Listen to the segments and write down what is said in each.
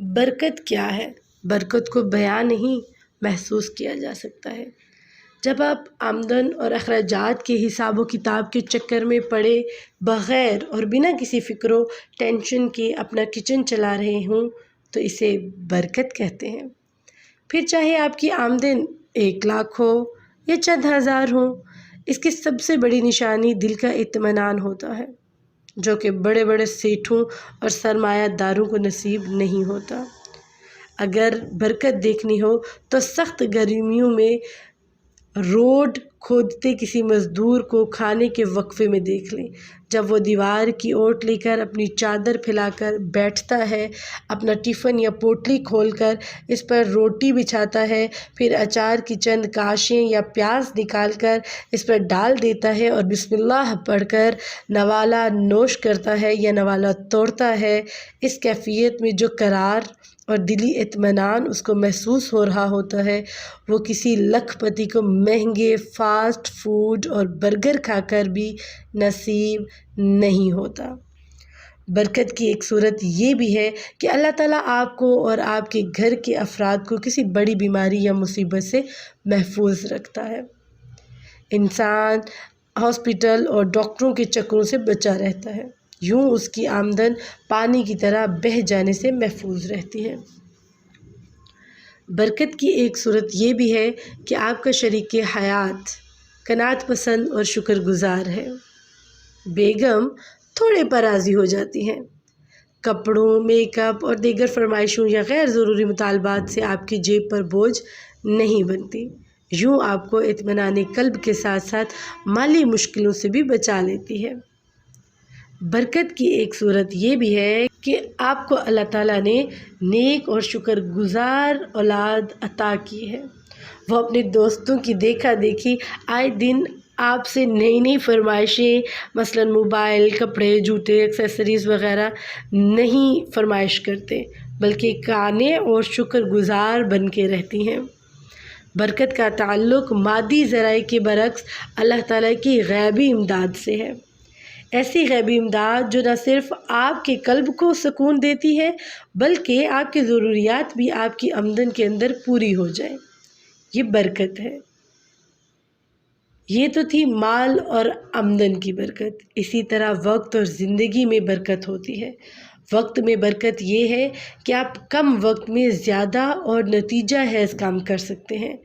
برکت کیا ہے؟ برکت کو بیان نہیں محسوس کیا جا سکتا ہے۔ جب آپ آمدن اور اخراجات کے حساب و کتاب کے چکر میں پڑے بغیر اور بنا کسی فکر و ٹینشن کے اپنا کچن چلا رہے ہوں تو اسے برکت کہتے ہیں۔ پھر چاہے آپ کی آمدن 1,00,000 ہو یا چند ہزار ہو، اس کی سب سے بڑی نشانی دل کا اطمینان ہوتا ہے، جو کہ بڑے بڑے سیٹھوں اور سرمایہ داروں کو نصیب نہیں ہوتا۔ اگر برکت دیکھنی ہو تو سخت گرمیوں میں روڈ کھودتے کسی مزدور کو کھانے کے وقفے میں دیکھ لیں، جب وہ دیوار کی اوٹ لے کر اپنی چادر پھیلا کر بیٹھتا ہے، اپنا ٹفن یا پوٹلی کھول کر اس پر روٹی بچھاتا ہے، پھر اچار کی چند کاشیں یا پیاز نکال کر اس پر ڈال دیتا ہے اور بسم اللہ پڑھ کر نوالا نوش کرتا ہے یا نوالا توڑتا ہے۔ اس کیفیت میں جو قرار اور دلی اطمینان اس کو محسوس ہو رہا ہوتا ہے، وہ کسی لکھ پتی کو مہنگے فاسٹ فوڈ اور برگر کھا کر بھی نصیب نہیں ہوتا۔ برکت کی ایک صورت یہ بھی ہے کہ اللہ تعالیٰ آپ کو اور آپ کے گھر کے افراد کو کسی بڑی بیماری یا مصیبت سے محفوظ رکھتا ہے۔ انسان ہاسپٹل اور ڈاکٹروں کے چکروں سے بچا رہتا ہے، یوں اس کی آمدن پانی کی طرح بہہ جانے سے محفوظ رہتی ہے۔ برکت کی ایک صورت یہ بھی ہے کہ آپ کا شریک حیات قناعت پسند اور شکر گزار ہے۔ بیگم تھوڑے پر راضی ہو جاتی ہیں، کپڑوں، میک اپ اور دیگر فرمائشوں یا غیر ضروری مطالبات سے آپ کی جیب پر بوجھ نہیں بنتی، یوں آپ کو اطمینان قلب کے ساتھ ساتھ مالی مشکلوں سے بھی بچا لیتی ہے۔ برکت کی ایک صورت یہ بھی ہے کہ آپ کو اللہ تعالیٰ نے نیک اور شکر گزار اولاد عطا کی ہے۔ وہ اپنے دوستوں کی دیکھا دیکھی آئے دن آپ سے نئی نئی فرمائشیں، مثلاً موبائل، کپڑے، جوتے، ایکسیسریز وغیرہ نہیں فرمائش کرتے، بلکہ قانع اور شکر گزار بن کے رہتی ہیں۔ برکت کا تعلق مادی ذرائع کے برعکس اللہ تعالیٰ کی غیبی امداد سے ہے، ایسی غیبی امداد جو نہ صرف آپ کے قلب کو سکون دیتی ہے بلکہ آپ کی ضروریات بھی آپ کی آمدن کے اندر پوری ہو جائیں۔ یہ برکت ہے۔ یہ تو تھی مال اور آمدن کی برکت۔ اسی طرح وقت اور زندگی میں برکت ہوتی ہے۔ وقت میں برکت یہ ہے کہ آپ کم وقت میں زیادہ اور نتیجہ خیز کام کر سکتے ہیں۔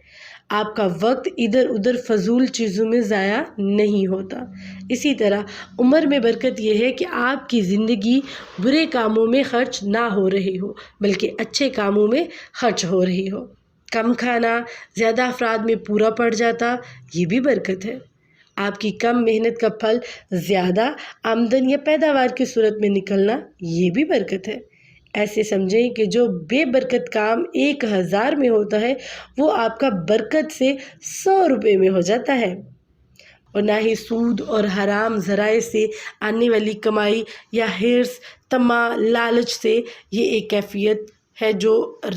آپ کا وقت ادھر ادھر فضول چیزوں میں ضائع نہیں ہوتا۔ اسی طرح عمر میں برکت یہ ہے کہ آپ کی زندگی برے کاموں میں خرچ نہ ہو رہی ہو بلکہ اچھے کاموں میں خرچ ہو رہی ہو۔ کم کھانا زیادہ افراد میں پورا پڑ جاتا، یہ بھی برکت ہے۔ آپ کی کم محنت کا پھل زیادہ آمدن یا پیداوار کی صورت میں نکلنا، یہ بھی برکت ہے۔ ایسے سمجھیں کہ جو بے برکت کام 1,000 میں ہوتا ہے وہ آپ کا برکت سے 100 روپے میں ہو جاتا ہے۔ اور نہ ہی سود اور حرام ذرائع سے آنے والی کمائی یا حرص، طمع، لالچ سے یہ ایک کیفیت ہے جو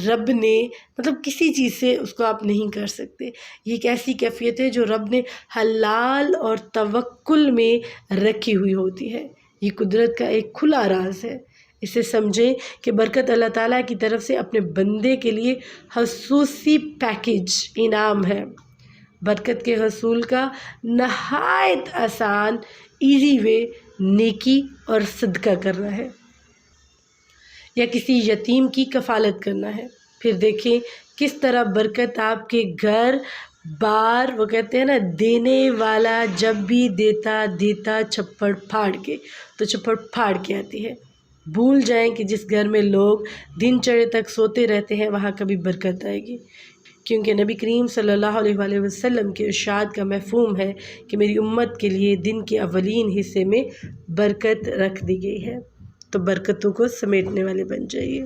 رب نے کسی چیز سے اس کو آپ نہیں کر سکتے۔ یہ ایک ایسی کیفیت ہے جو رب نے حلال اور توکل میں رکھی ہوئی ہوتی ہے۔ یہ قدرت کا ایک کھلا راز ہے۔ اسے سمجھیں کہ برکت اللہ تعالیٰ کی طرف سے اپنے بندے کے لیے خصوصی پیکیج انعام ہے۔ برکت کے حصول کا نہایت آسان ایزی وے نیکی اور صدقہ کرنا ہے یا کسی یتیم کی کفالت کرنا ہے۔ پھر دیکھیں کس طرح برکت آپ کے گھر بار، وہ کہتے ہیں نا، دینے والا جب بھی دیتا دیتا چھپڑ پھاڑ کے، تو چھپڑ پھاڑ کے آتی ہے۔ بھول جائیں کہ جس گھر میں لوگ دن چڑھے تک سوتے رہتے ہیں وہاں کبھی برکت آئے گی، کیونکہ نبی کریم صلی اللہ علیہ وآلہ وسلم کے ارشاد کا مفہوم ہے کہ میری امت کے لیے دن کے اولین حصے میں برکت رکھ دی گئی ہے، تو برکتوں کو سمیٹنے والے بن جائیے۔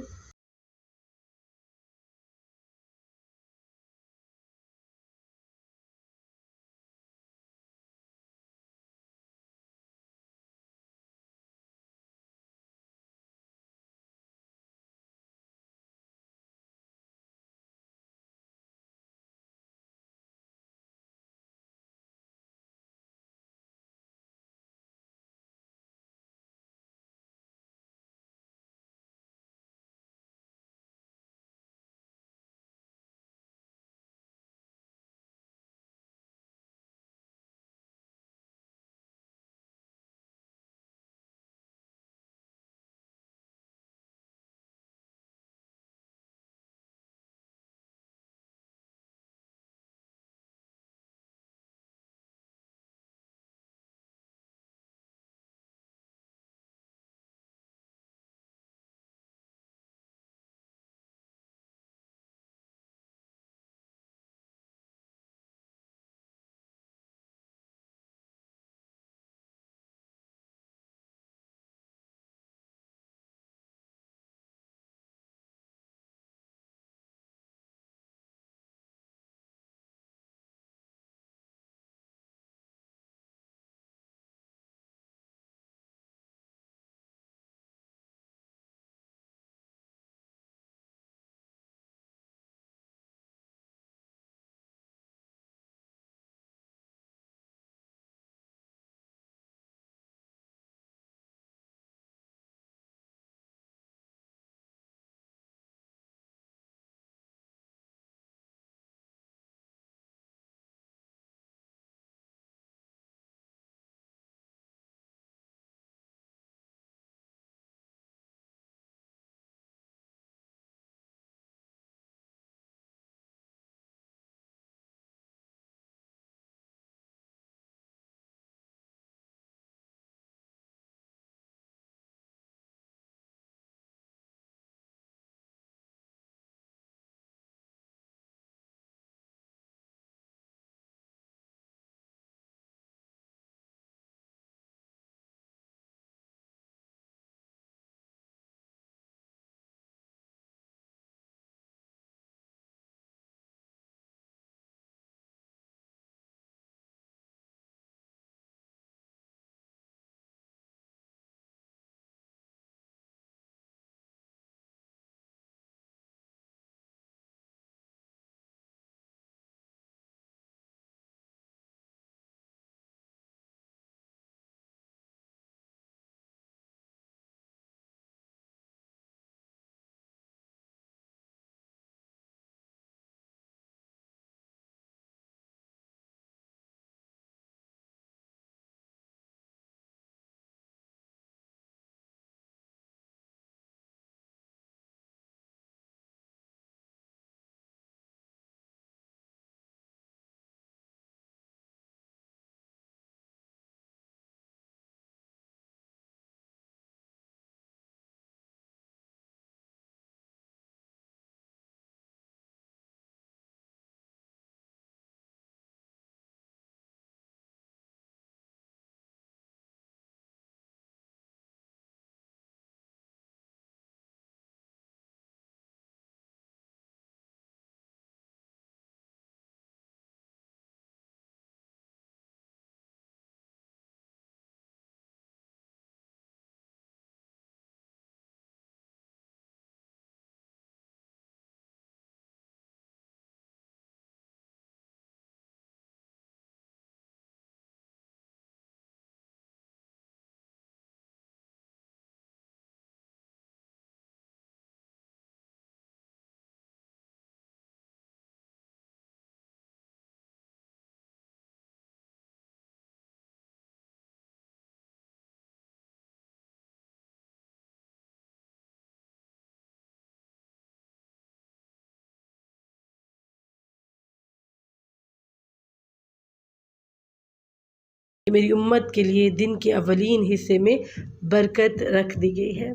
میری امت کے لیے دن کے اولین حصے میں برکت رکھ دی گئی ہے۔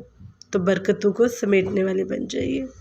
تو برکتوں کو سمیٹنے والے بن جائیے۔